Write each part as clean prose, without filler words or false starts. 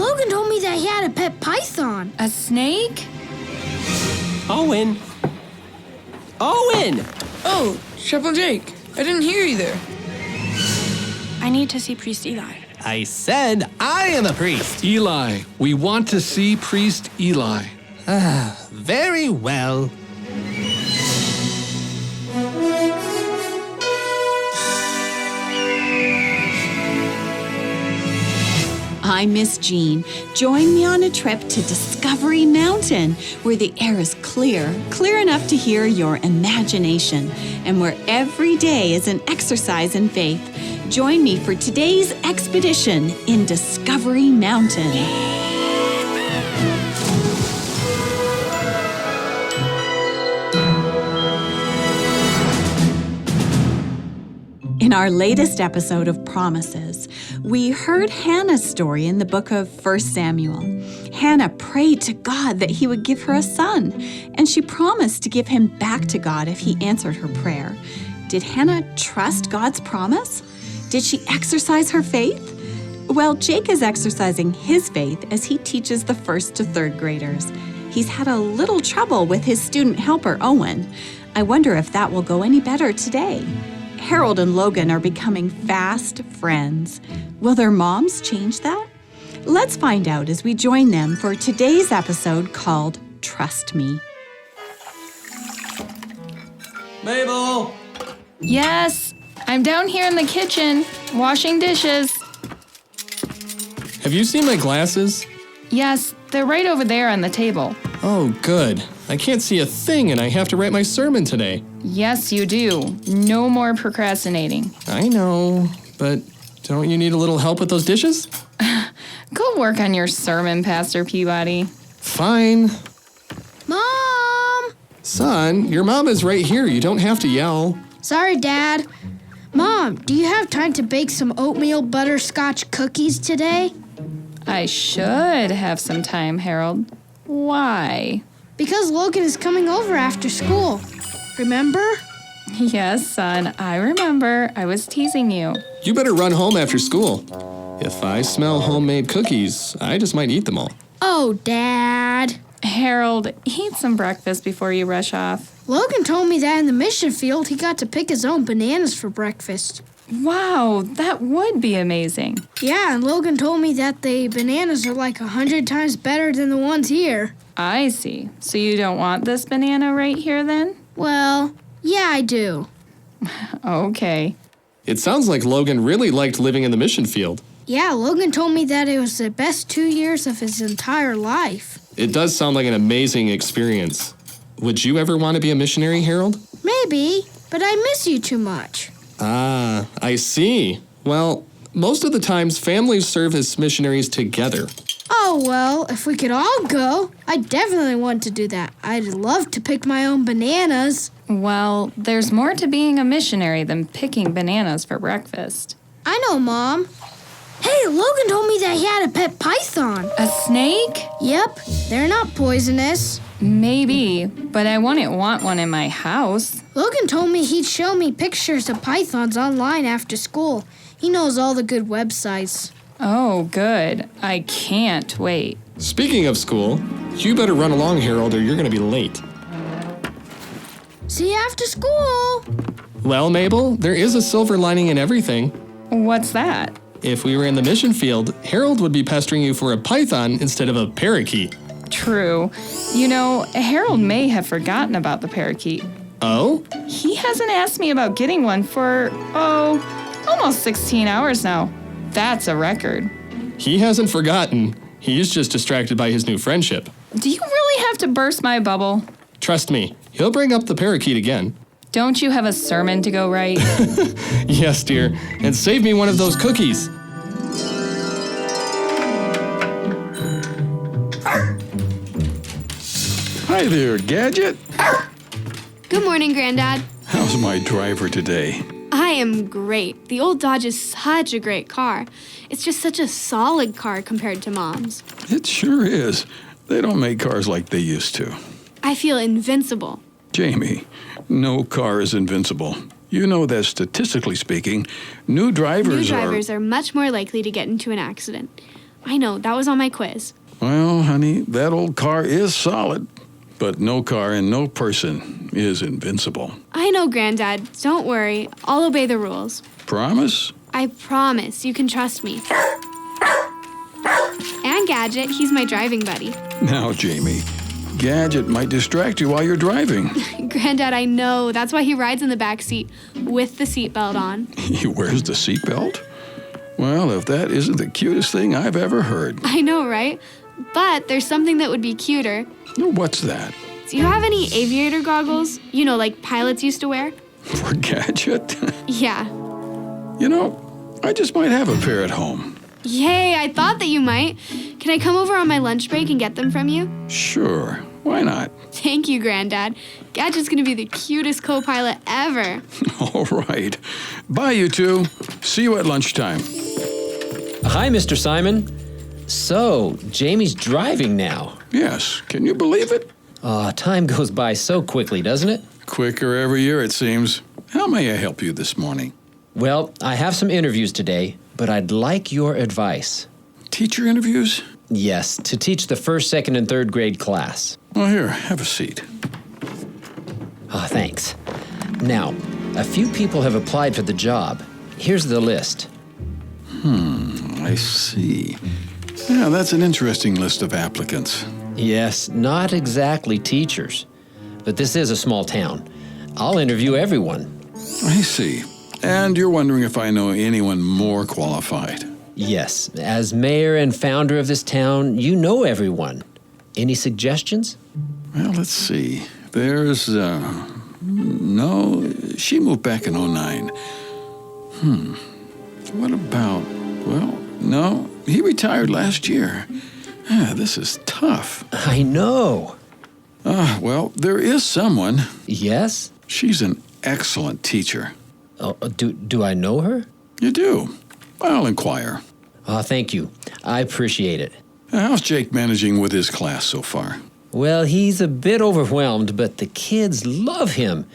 Logan told me that he had a pet python. A snake? Owen! Owen! Oh, Chaplain Jake, I didn't hear you there. I need to see Priest Eli. I said I am a priest. Eli, we want to see Priest Eli. Very well. I'm Miss Jean. Join me on a trip to Discovery Mountain, where the air is clear enough to hear your imagination, and where every day is an exercise in faith. Join me for today's expedition in Discovery Mountain. In our latest episode of Promises, we heard Hannah's story in the book of 1 Samuel. Hannah prayed to God that he would give her a son, and she promised to give him back to God if he answered her prayer. Did Hannah trust God's promise? Did she exercise her faith? Well, Jake is exercising his faith as he teaches the 1st to 3rd graders. He's had a little trouble with his student helper, Owen. I wonder if that will go any better today. Harold and Logan are becoming fast friends. Will their moms change that? Let's find out as we join them for today's episode called Trust Me. Mabel! Yes, I'm down here in the kitchen, washing dishes. Have you seen my glasses? Yes, they're right over there on the table. Oh, good. I can't see a thing and I have to write my sermon today. Yes, you do. No more procrastinating. I know, but don't you need a little help with those dishes? Go work on your sermon, Pastor Peabody. Fine. Mom! Son, your mom is right here. You don't have to yell. Sorry, Dad. Mom, do you have time to bake some oatmeal butterscotch cookies today? I should have some time, Harold. Why? Because Logan is coming over after school. Remember? Yes, son, I remember. I was teasing you. You better run home after school. If I smell homemade cookies, I just might eat them all. Oh, Dad. Harold, eat some breakfast before you rush off. Logan told me that in the mission field he got to pick his own bananas for breakfast. Wow, that would be amazing. Yeah, and Logan told me that the bananas are like 100 times better than the ones here. I see. So you don't want this banana right here then? Well, yeah, I do. Okay. It sounds like Logan really liked living in the mission field. Yeah, Logan told me that it was the best 2 years of his entire life. It does sound like an amazing experience. Would you ever want to be a missionary, Harold? Maybe, but I miss you too much. Ah, I see. Well, most of the times families serve as missionaries together. Oh, well, if we could all go, I definitely want to do that. I'd love to pick my own bananas. Well, there's more to being a missionary than picking bananas for breakfast. I know, Mom. Hey, Logan told me that he had a pet python. A snake? Yep, they're not poisonous. Maybe, but I wouldn't want one in my house. Logan told me he'd show me pictures of pythons online after school. He knows all the good websites. Oh, good. I can't wait. Speaking of school, you better run along, Harold, or you're going to be late. See you after school. Well, Mabel, there is a silver lining in everything. What's that? If we were in the mission field, Harold would be pestering you for a python instead of a parakeet. True. You know, Harold may have forgotten about the parakeet. Oh? He hasn't asked me about getting one for, almost 16 hours now. That's a record. He hasn't forgotten. He's just distracted by his new friendship. Do you really have to burst my bubble? Trust me, he'll bring up the parakeet again. Don't you have a sermon to go write? Yes, dear. And save me one of those cookies. Hi there, Gadget. Good morning, Granddad. How's my driver today? I am great. The old Dodge is such a great car. It's just such a solid car compared to Mom's. It sure is. They don't make cars like they used to. I feel invincible. Jamie, no car is invincible. You know that statistically speaking, new drivers are much more likely to get into an accident. I know, that was on my quiz. Well, honey, that old car is solid. But no car and no person is invincible. I know, Granddad. Don't worry. I'll obey the rules. Promise? I promise. You can trust me. And Gadget, he's my driving buddy. Now, Jamie, Gadget might distract you while you're driving. Granddad, I know. That's why he rides in the back seat with the seatbelt on. He wears the seatbelt? Well, if that isn't the cutest thing I've ever heard. I know, right? But there's something that would be cuter. What's that? Do you have any aviator goggles? You know, like pilots used to wear? For Gadget? Yeah. You know, I just might have a pair at home. Yay, I thought that you might. Can I come over on my lunch break and get them from you? Sure, why not? Thank you, Granddad. Gadget's gonna be the cutest co-pilot ever. All right. Bye, you two. See you at lunchtime. Hi, Mr. Simon. So, Jamie's driving now. Yes, can you believe it? Time goes by so quickly, doesn't it? Quicker every year, it seems. How may I help you this morning? Well, I have some interviews today, but I'd like your advice. Teacher interviews? Yes, to teach the first, second, and third grade class. Well, here, have a seat. Thanks. Now, a few people have applied for the job. Here's the list. I see. Yeah, that's an interesting list of applicants. Yes, not exactly teachers, but this is a small town. I'll interview everyone. I see. And you're wondering if I know anyone more qualified. Yes, as mayor and founder of this town, you know everyone. Any suggestions? Well, let's see. There's, no, she moved back in '09. What about, well, no, he retired last year. This is tough. I know. Well, there is someone. Yes? She's an excellent teacher. Do I know her? You do. I'll inquire. Thank you. I appreciate it. How's Jake managing with his class so far? Well, he's a bit overwhelmed, but the kids love him.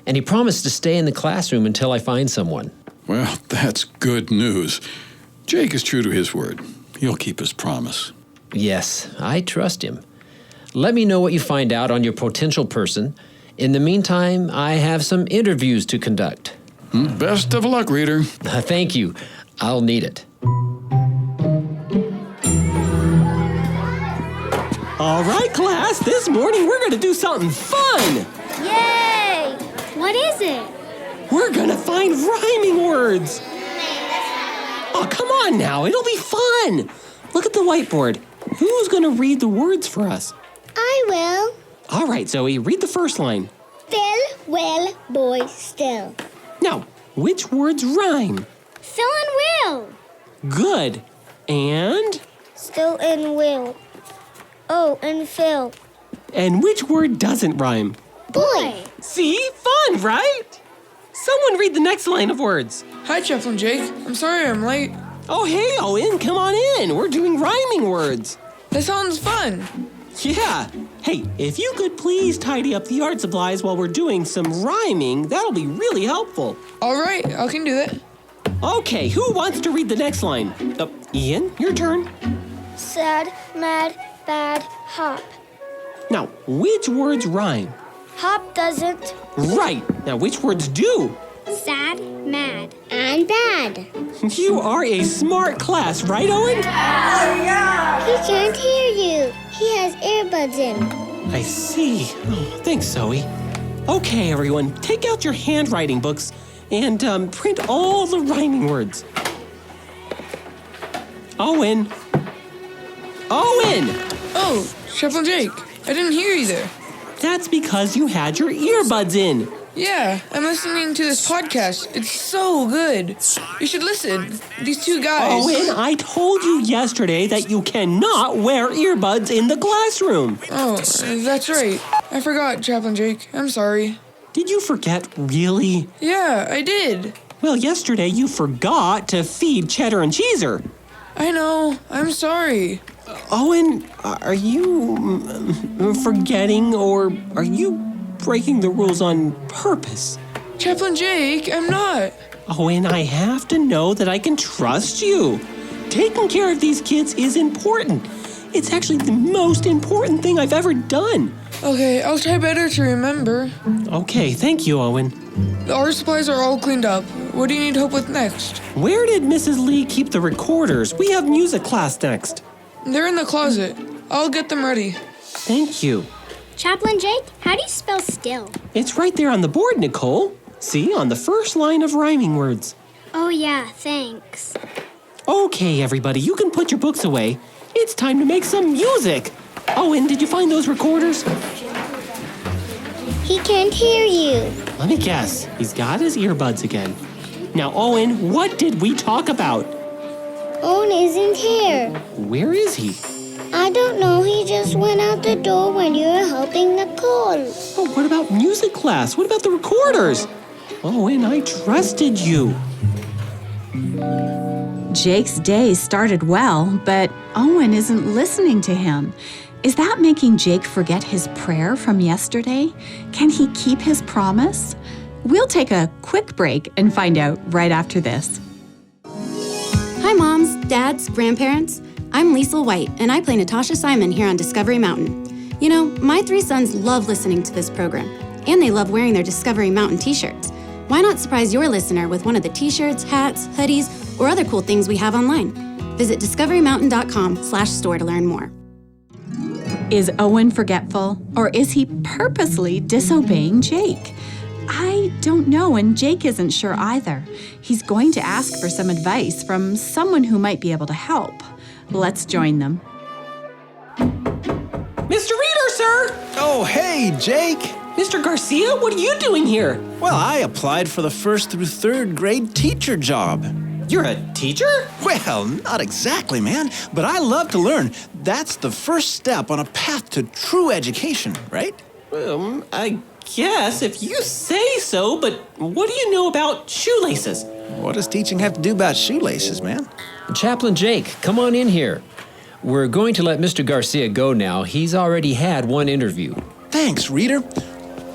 And he promised to stay in the classroom until I find someone. Well, that's good news. Jake is true to his word. He'll keep his promise. Yes, I trust him. Let me know what you find out on your potential person. In the meantime, I have some interviews to conduct. Best of luck, reader. Thank you. I'll need it. All right, class, this morning we're going to do something fun. Yay! What is it? We're going to find rhyming words. Oh, come on now, it'll be fun. Look at the whiteboard. Who's going to read the words for us? I will. All right, Zoe, read the first line. Still, well, boy, still. Now, which words rhyme? Still and will. Good. And? Still and will. Oh, and Phil. And which word doesn't rhyme? Boy. See? Fun, right? Someone read the next line of words. Hi, Chaplain Jake. I'm sorry I'm late. Oh, hey, Owen, come on in. We're doing rhyming words. That sounds fun. Yeah. Hey, if you could please tidy up the art supplies while we're doing some rhyming, that'll be really helpful. All right, I can do that. Okay, who wants to read the next line? Ian, your turn. Sad, mad, bad, hop. Now, which words rhyme? Hop doesn't. Right. Now, which words do? Sad, mad, and bad. You are a smart class, right, Owen? He can't hear you. He has earbuds in. I see. Oh, thanks, Zoe. Okay, everyone, take out your handwriting books and print all the rhyming words. Owen! Owen! Oh, Chaplain Jake, I didn't hear you there. That's because you had your earbuds in. Yeah, I'm listening to this podcast. It's so good. You should listen. These two guys. Owen, I told you yesterday that you cannot wear earbuds in the classroom. Oh, that's right. I forgot, Chaplain Jake. I'm sorry. Did you forget, really? Yeah, I did. Well, yesterday you forgot to feed Cheddar and Cheeser. I know. I'm sorry. Owen, are you forgetting or are you breaking the rules on purpose? Chaplain Jake, I'm not. Owen, I have to know that I can trust you. taking care of these kids is important. It's actually the most important thing I've ever done. Okay, I'll try better to remember. Okay, thank you, Owen. The art supplies are all cleaned up. What do you need help with next? Where did Mrs. Lee keep the recorders? We have music class next. They're in the closet. I'll get them ready. Thank you. Chaplain Jake, how do you spell still? It's right there on the board, Nicole. See, on the first line of rhyming words. Oh yeah, thanks. Okay, everybody, you can put your books away. It's time to make some music. Owen, did you find those recorders? He can't hear you. Let me guess. He's got his earbuds again. Now, Owen, what did we talk about? Owen isn't here. Where is he? I don't know, he just went out the door when you were helping Nicole. Oh, what about music class? What about the recorders? Owen, I trusted you. Jake's day started well, but Owen isn't listening to him. Is that making Jake forget his prayer from yesterday? Can he keep his promise? We'll take a quick break and find out right after this. Hi, moms, dads, grandparents. I'm Liesl White, and I play Natasha Simon here on Discovery Mountain. You know, my 3 sons love listening to this program, and they love wearing their Discovery Mountain t-shirts. Why not surprise your listener with one of the t-shirts, hats, hoodies, or other cool things we have online? Visit discoverymountain.com/store to learn more. Is Owen forgetful, or is he purposely disobeying Jake? I don't know, and Jake isn't sure either. He's going to ask for some advice from someone who might be able to help. Let's join them. Mr. Reader, sir! Oh, hey, Jake. Mr. Garcia, what are you doing here? Well, I applied for the 1st through 3rd grade teacher job. You're a teacher? Well, not exactly, man, but I love to learn. That's the first step on a path to true education, right? I guess if you say so, but what do you know about shoelaces? What does teaching have to do about shoelaces, man? Chaplain Jake, come on in here. We're going to let Mr. Garcia go now. He's already had one interview. Thanks, Reader.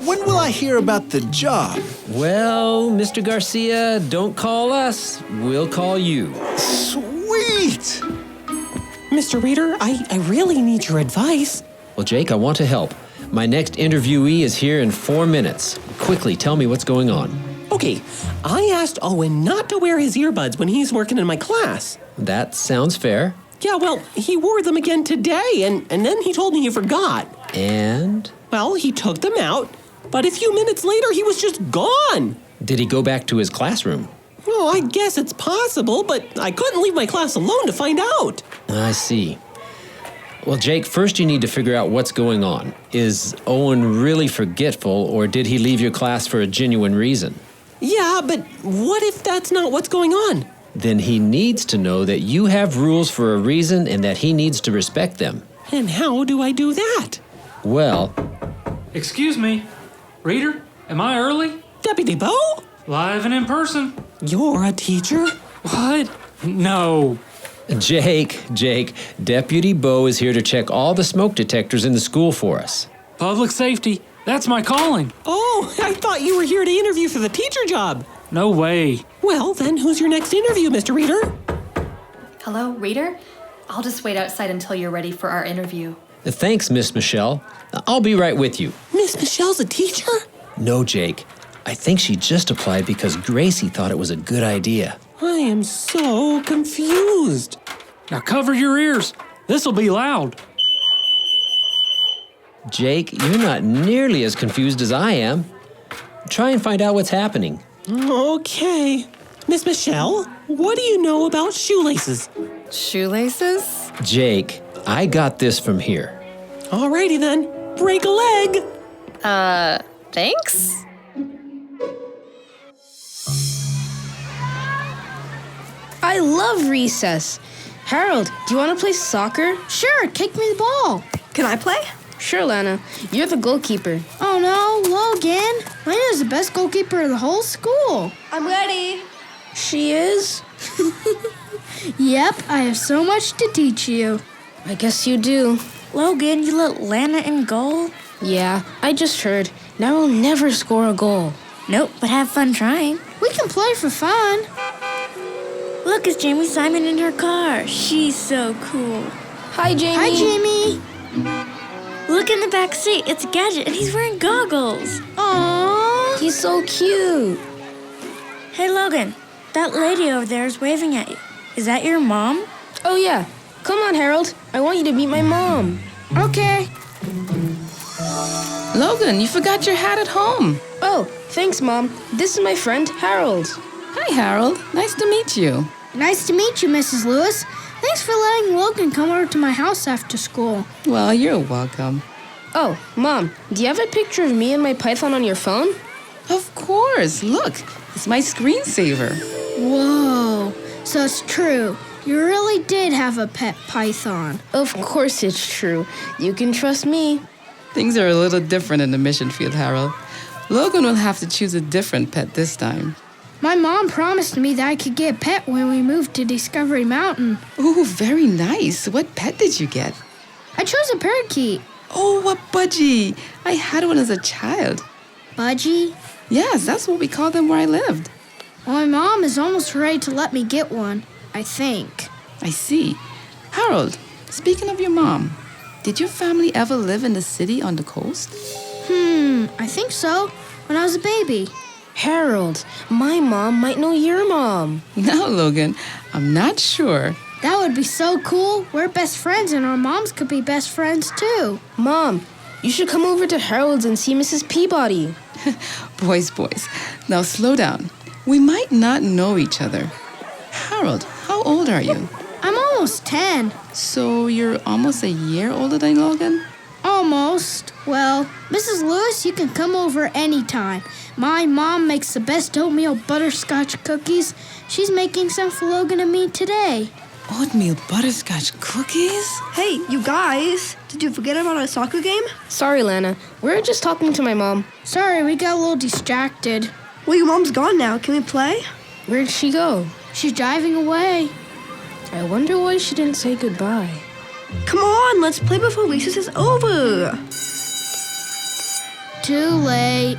When will I hear about the job? Well, Mr. Garcia, don't call us. We'll call you. Sweet! Mr. Reader, I really need your advice. Well, Jake, I want to help. My next interviewee is here in 4 minutes. Quickly, tell me what's going on. Okay, I asked Owen not to wear his earbuds when he's working in my class. That sounds fair. Yeah, well, he wore them again today, and then he told me he forgot. And? Well, he took them out, but a few minutes later, he was just gone. Did he go back to his classroom? Oh, I guess it's possible, but I couldn't leave my class alone to find out. I see. Well, Jake, first you need to figure out what's going on. Is Owen really forgetful, or did he leave your class for a genuine reason? Yeah, but what if that's not what's going on? Then he needs to know that you have rules for a reason and that he needs to respect them. And how do I do that? Well... Excuse me. Reader, am I early? Deputy Bo? Live and in person. You're a teacher? What? No. Jake, Deputy Bo is here to check all the smoke detectors in the school for us. Public safety. That's my calling. Oh, I thought you were here to interview for the teacher job. No way. Well, then who's your next interview, Mr. Reader? Hello, Reader? I'll just wait outside until you're ready for our interview. Thanks, Miss Michelle. I'll be right with you. Miss Michelle's a teacher? No, Jake. I think she just applied because Gracie thought it was a good idea. I am so confused. Now cover your ears. This'll be loud. Jake, you're not nearly as confused as I am. Try and find out what's happening. Okay. Miss Michelle, what do you know about shoelaces? Shoelaces? Jake, I got this from here. Alrighty then. Break a leg. Thanks? I love recess. Harold, do you want to play soccer? Sure, kick me the ball. Can I play? Sure, Lana. You're the goalkeeper. Oh no, Logan. Lana's the best goalkeeper in the whole school. I'm ready. She is? Yep, I have so much to teach you. I guess you do. Logan, you let Lana in goal? Yeah, I just heard. Now we'll never score a goal. Nope, but have fun trying. We can play for fun. Look, it's Jamie Simon in her car. She's so cool. Hi, Jamie. Hi, Jamie. Look in the back seat. It's Gadget, and he's wearing goggles. Aww. He's so cute. Hey, Logan. That lady over there is waving at you. Is that your mom? Oh, yeah. Come on, Harold. I want you to meet my mom. Okay. Logan, you forgot your hat at home. Oh, thanks, Mom. This is my friend, Harold. Hi, Harold. Nice to meet you. Nice to meet you, Mrs. Lewis. Thanks for letting Logan come over to my house after school. Well, you're welcome. Oh, Mom, do you have a picture of me and my python on your phone? Of course. Look, it's my screensaver. Whoa. So it's true. You really did have a pet python. Of course it's true. You can trust me. Things are a little different in the mission field, Harold. Logan will have to choose a different pet this time. My mom promised me that I could get a pet when we moved to Discovery Mountain. Ooh, very nice. What pet did you get? I chose a parakeet. Oh, a budgie. I had one as a child. Budgie? Yes, that's what we called them where I lived. Well, my mom is almost ready to let me get one, I think. I see. Harold, speaking of your mom, did your family ever live in the city on the coast? I think so. When I was a baby. Harold, my mom might know your mom. No, Logan, I'm not sure. That would be so cool. We're best friends and our moms could be best friends too. Mom, you should come over to Harold's and see Mrs. Peabody. Boys. Now slow down. We might not know each other. Harold, how old are you? I'm almost 10. So you're almost a year older than Logan? Almost. Well, Mrs. Lewis, you can come over anytime. My mom makes the best oatmeal butterscotch cookies. She's making some for Logan and me today. Oatmeal butterscotch cookies? Hey, you guys. Did you forget about our soccer game? Sorry, Lana. We're just talking to my mom. Sorry, we got a little distracted. Well, your mom's gone now. Can we play? Where'd she go? She's driving away. I wonder why she didn't say goodbye. Come on, let's play before recess is over. Too late.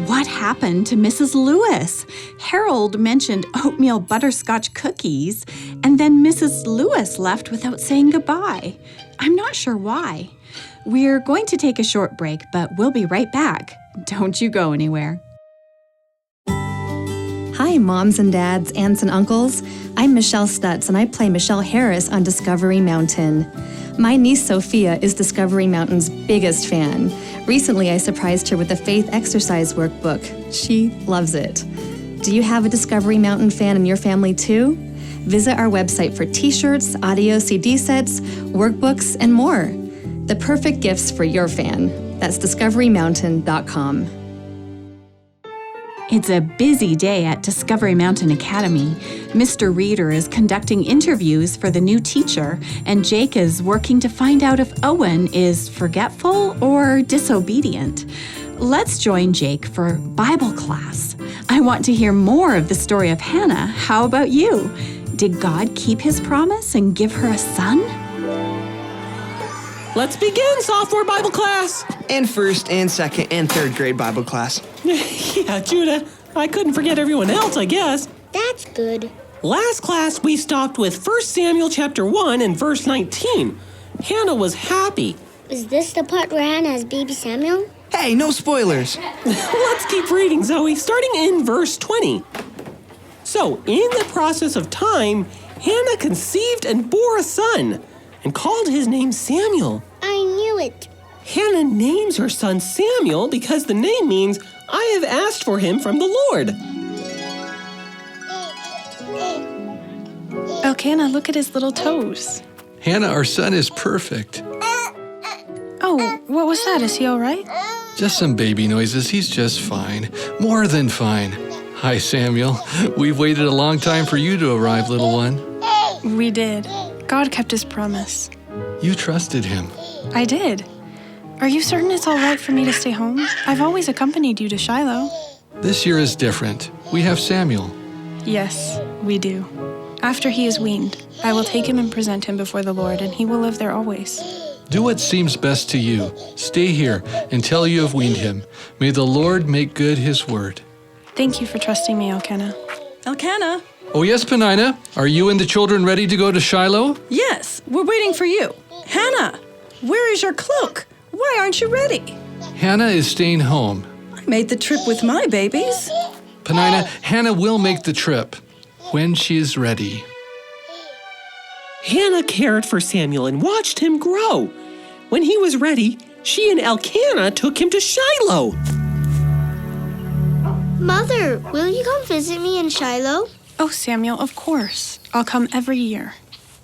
What happened to Mrs. Lewis? Harold mentioned oatmeal butterscotch cookies, and then Mrs. Lewis left without saying goodbye. I'm not sure why. We're going to take a short break, but we'll be right back. Don't you go anywhere. Hi, moms and dads, aunts and uncles. I'm Michelle Stutz, and I play Michelle Harris on Discovery Mountain. My niece Sophia is Discovery Mountain's biggest fan. Recently, I surprised her with the Faith Exercise Workbook. She loves it. Do you have a Discovery Mountain fan in your family too? Visit our website for t-shirts, audio CD sets, workbooks, and more. The perfect gifts for your fan. That's discoverymountain.com. It's a busy day at Discovery Mountain Academy. Mr. Reader is conducting interviews for the new teacher, and Jake is working to find out if Owen is forgetful or disobedient. Let's join Jake for Bible class. I want to hear more of the story of Hannah. How about you? Did God keep his promise and give her a son? Let's begin sophomore Bible class. And first and second and third grade Bible class. Yeah, Judah, I couldn't forget everyone else, I guess. That's good. Last class, we stopped with 1 Samuel chapter 1 and verse 19. Hannah was happy. Is this the part where Hannah has baby Samuel? Hey, no spoilers. Let's keep reading, Zoe, starting in verse 20. So, in the process of time, Hannah conceived and bore a son and called his name Samuel. I knew it. Hannah names her son Samuel because the name means, I have asked for him from the Lord. Elkanah, look at his little toes. Hannah, our son is perfect. Oh, what was that? Is he all right? Just some baby noises. He's just fine. More than fine. Hi, Samuel. We've waited a long time for you to arrive, little one. We did. God kept his promise. You trusted him. I did. Are you certain it's all right for me to stay home? I've always accompanied you to Shiloh. This year is different. We have Samuel. Yes, we do. After he is weaned, I will take him and present him before the Lord, and he will live there always. Do what seems best to you. Stay here until you have weaned him. May the Lord make good his word. Thank you for trusting me, Elkanah. Elkanah? Oh, yes, Penina. Are you and the children ready to go to Shiloh? Yes, we're waiting for you. Hannah, where is your cloak? Why aren't you ready? Hannah is staying home. I made the trip with my babies. Penina, Hannah will make the trip when she is ready. Hannah cared for Samuel and watched him grow. When he was ready, she and Elkanah took him to Shiloh. Mother, will you come visit me in Shiloh? Oh, Samuel, of course. I'll come every year.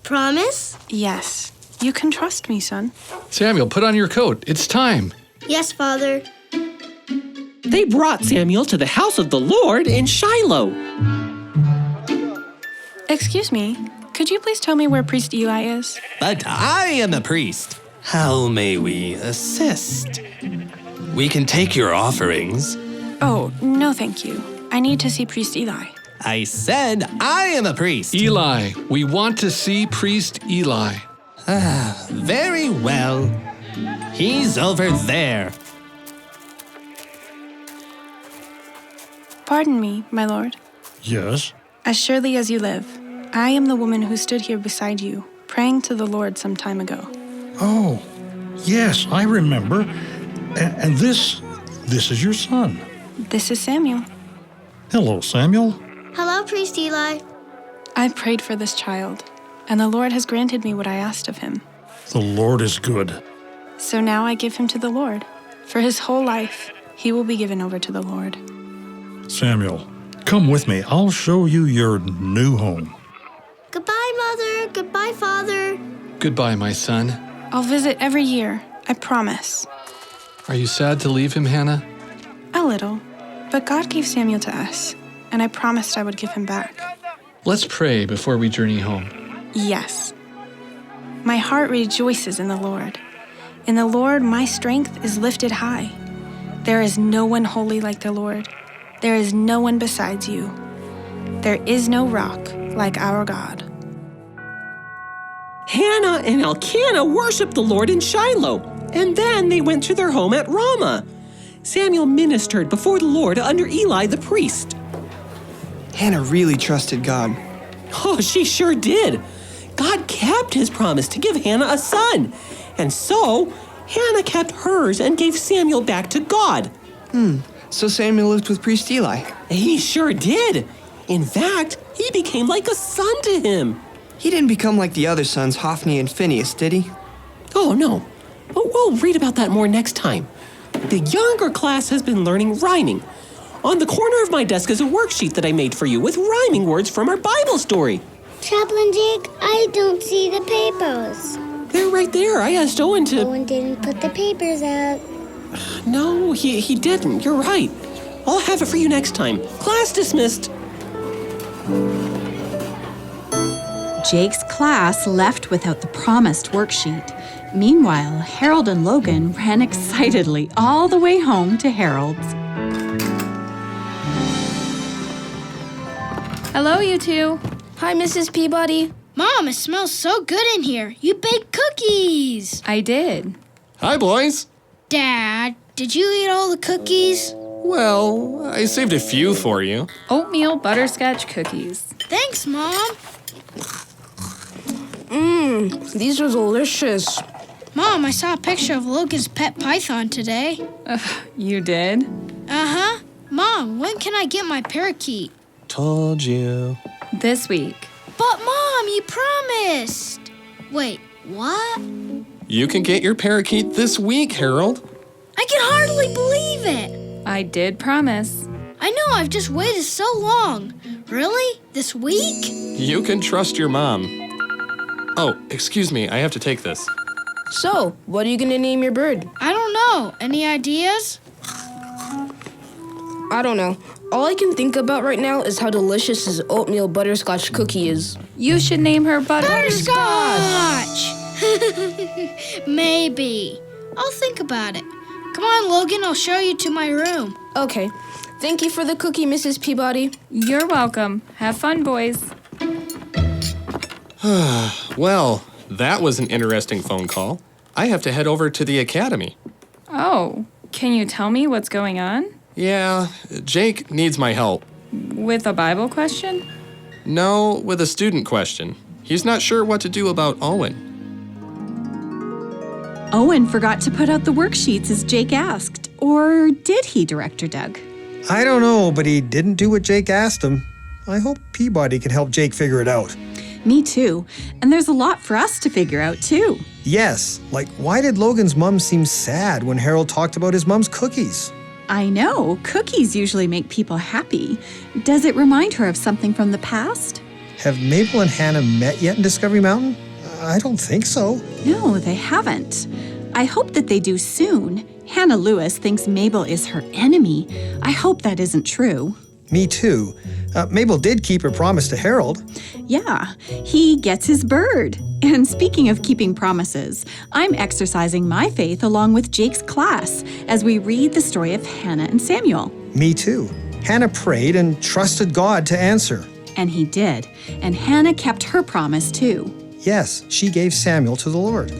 Promise? Yes. You can trust me, son. Samuel, put on your coat. It's time. Yes, Father. They brought Samuel to the house of the Lord in Shiloh. Excuse me. Could you please tell me where Priest Eli is? But I am a priest. How may we assist? We can take your offerings. Oh, no thank you. I need to see Priest Eli. I said I am a priest. Eli, we want to see Priest Eli. Very well. He's over there. Pardon me, my lord. Yes? As surely as you live, I am the woman who stood here beside you, praying to the Lord some time ago. Oh, yes, I remember. And this is your son. This is Samuel. Hello, Samuel. Hello, Priest Eli. I prayed for this child, and the Lord has granted me what I asked of him. The Lord is good. So now I give him to the Lord. For his whole life, he will be given over to the Lord. Samuel, come with me. I'll show you your new home. Goodbye, Mother. Goodbye, Father. Goodbye, my son. I'll visit every year, I promise. Are you sad to leave him, Hannah? A little. But God gave Samuel to us, and I promised I would give him back. Let's pray before we journey home. Yes. My heart rejoices in the Lord. In the Lord, my strength is lifted high. There is no one holy like the Lord. There is no one besides you. There is no rock like our God. Hannah and Elkanah worshiped the Lord in Shiloh, and then they went to their home at Ramah. Samuel ministered before the Lord under Eli the priest. Hannah really trusted God. Oh, she sure did. God kept his promise to give Hannah a son. And so, Hannah kept hers and gave Samuel back to God. So Samuel lived with Priest Eli. He sure did. In fact, he became like a son to him. He didn't become like the other sons, Hophni and Phinehas, did he? Oh, no. But we'll read about that more next time. The younger class has been learning rhyming. On the corner of my desk is a worksheet that I made for you with rhyming words from our Bible story. Chaplain Jake, I don't see the papers. They're right there. I asked Owen to... Owen didn't put the papers out. No, he didn't. You're right. I'll have it for you next time. Class dismissed. Jake's class left without the promised worksheet. Meanwhile, Harold and Logan ran excitedly all the way home to Harold's. Hello, you two. Hi, Mrs. Peabody. Mom, it smells so good in here. You baked cookies. I did. Hi, boys. Dad, did you eat all the cookies? Well, I saved a few for you. Oatmeal butterscotch cookies. Thanks, Mom. These are delicious. Mom, I saw a picture of Logan's pet python today. You did? Uh-huh. Mom, when can I get my parakeet? Told you. This week. But Mom, you promised. Wait, what? You can get your parakeet this week, Harold. I can hardly believe it. I did promise. I know, I've just waited so long. Really? This week? You can trust your mom. Oh, excuse me, I have to take this. So, what are you gonna name your bird? I don't know. Any ideas? I don't know. All I can think about right now is how delicious his oatmeal butterscotch cookie is. You should name her Butterscotch! Maybe. I'll think about it. Come on, Logan, I'll show you to my room. Okay. Thank you for the cookie, Mrs. Peabody. You're welcome. Have fun, boys. Well, that was an interesting phone call. I have to head over to the academy. Oh, can you tell me what's going on? Yeah, Jake needs my help. With a Bible question? No, with a student question. He's not sure what to do about Owen. Owen forgot to put out the worksheets as Jake asked. Or did he, Director Doug? I don't know, but he didn't do what Jake asked him. I hope Peabody can help Jake figure it out. Me too. And there's a lot for us to figure out too. Yes, like why did Logan's mom seem sad when Harold talked about his mom's cookies? I know, cookies usually make people happy. Does it remind her of something from the past? Have Mabel and Hannah met yet in Discovery Mountain? I don't think so. No, they haven't. I hope that they do soon. Hannah Lewis thinks Mabel is her enemy. I hope that isn't true. Me too. Mabel did keep her promise to Harold. Yeah, he gets his bird. And speaking of keeping promises, I'm exercising my faith along with Jake's class as we read the story of Hannah and Samuel. Me too. Hannah prayed and trusted God to answer. And he did. And Hannah kept her promise too. Yes, she gave Samuel to the Lord.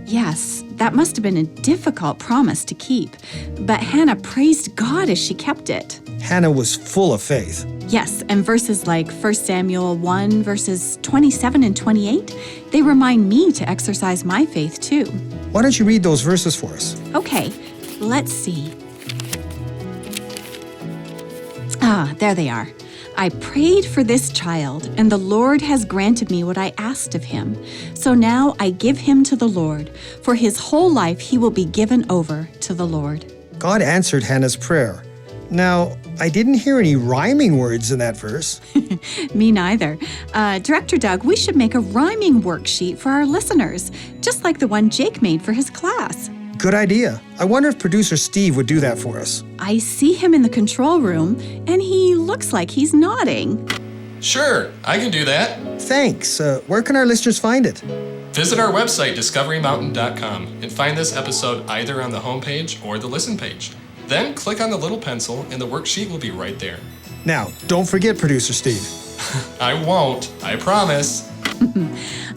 Yes, that must have been a difficult promise to keep. But Hannah praised God as she kept it. Hannah was full of faith. Yes, and verses like 1 Samuel 1, verses 27 and 28, they remind me to exercise my faith too. Why don't you read those verses for us? Okay, let's see. There they are. I prayed for this child, and the Lord has granted me what I asked of him. So now I give him to the Lord. For his whole life he will be given over to the Lord. God answered Hannah's prayer. Now, I didn't hear any rhyming words in that verse. Me neither. Director Doug, we should make a rhyming worksheet for our listeners, just like the one Jake made for his class. Good idea. I wonder if producer Steve would do that for us. I see him in the control room, and he looks like he's nodding. Sure, I can do that. Thanks. Where can our listeners find it? Visit our website, discoverymountain.com, and find this episode either on the homepage or the listen page. Then click on the little pencil, and the worksheet will be right there. Now, don't forget, producer Steve. I won't. I promise.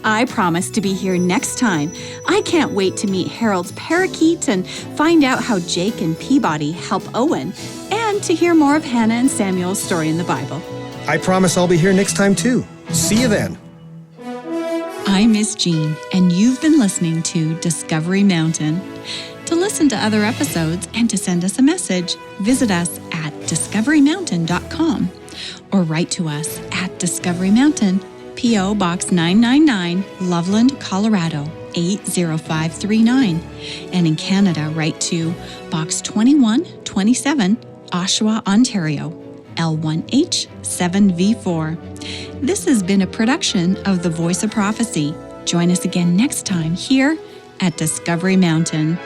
I promise to be here next time. I can't wait to meet Harold's parakeet and find out how Jake and Peabody help Owen, and to hear more of Hannah and Samuel's story in the Bible. I promise I'll be here next time too. See you then. I'm Miss Jean, and you've been listening to Discovery Mountain. To listen to other episodes and to send us a message, visit us at discoverymountain.com or write to us at Discovery Mountain, P.O. Box 999, Loveland, Colorado, 80539. And in Canada, write to Box 2127, Oshawa, Ontario, L1H7V4. This has been a production of The Voice of Prophecy. Join us again next time here at Discovery Mountain.